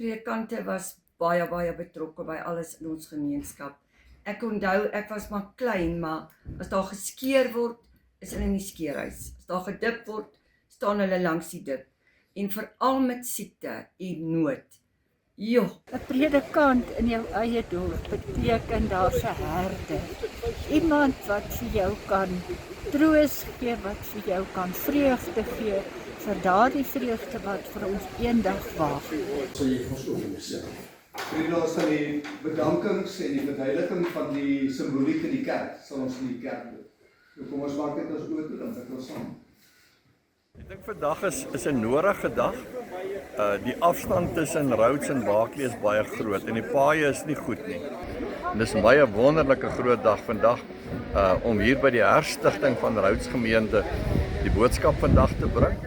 predikante was baie betrokke by alles in ons gemeenskap. Ek onthou, ek was maar klein, maar as daar geskeer word, is hulle in die skeerhuis. As daar gedip word, staan hulle langs die dip. En veral met siekte en nood. Joh, 'n predikant in jou eie dorp beteken daar's 'n herder. Iemand wat vir jou kan troos gee, wat vir jou kan vreugde gee, vir daardie vreugde wat vir ons eendag wag. Sal jy vir ons oorlees? Vriende, ons sal die bedankings en die verduideliking van die simboliek in die kerk, sal ons in die kerk doen. So kom ons maak dit ons oor toe, dan bid ons saam. Ek dink vandag is 'n nodige dag. Die afstand tussen Rhodes en Barkley is baie groot en die paaie is nie goed nie. En dis my 'n wonderlike groot dag vandag om hier by die herstigting van Rhodes gemeente die boodskap vandag te bring.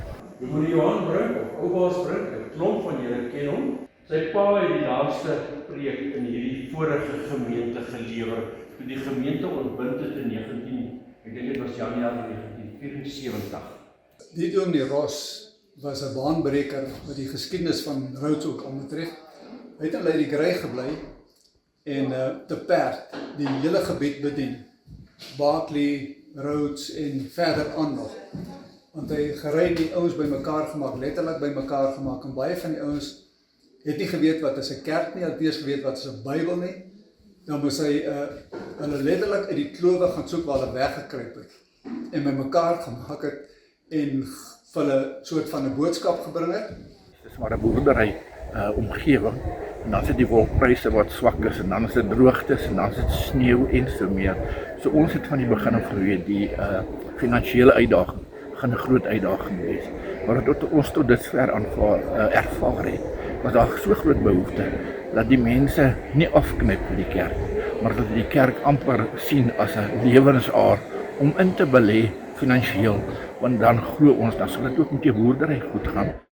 Meneer Johan Brink, of Oubaas Brink, 'n klomp van julle ken hom. Sy pa het die laaste preek in hierdie vorige gemeente gelewer, toe die gemeente ontbind het in ek dink dit was Januarie 1974. Die dominee Ross was 'n baanbreker wat die geskiedenis van Rhodes ook aanbetref. Hy het in Lady Grey gebly en te perd die hele gebied bedien. Barkley, Rhodes en verder aan nog. Want hy gery die ouens bymekaar gemaak, letterlik bymekaar gemaak, en baie van die ouens het nie geweet wat is 'n kerk nie, het nie eens geweet wat is 'n Bybel nie. Dan moes hy hulle letterlik uit die klowe gaan soek waar hulle weggekruip het en bymekaar gemaak het en vir hulle soort van 'n boodskap gebring het. Dit is maar 'n boerdery omgewing, en dan is dit die wolkpryse wat swak is, en dan is dit droogtes, en dan is dit sneeu en so meer. So ons het van die begin af geweet, die finansiële uitdaging gaan 'n groot uitdaging wees. Maar tot ons tot dusver ervaar het, was daar so groot behoefte, dat die mense nie afknyp vir die kerk, maar dat die kerk amper sien as 'n lewensaar om in te belê finansiëel, want dan glo ons, dan sal dit ook met die boerdery goed gaan.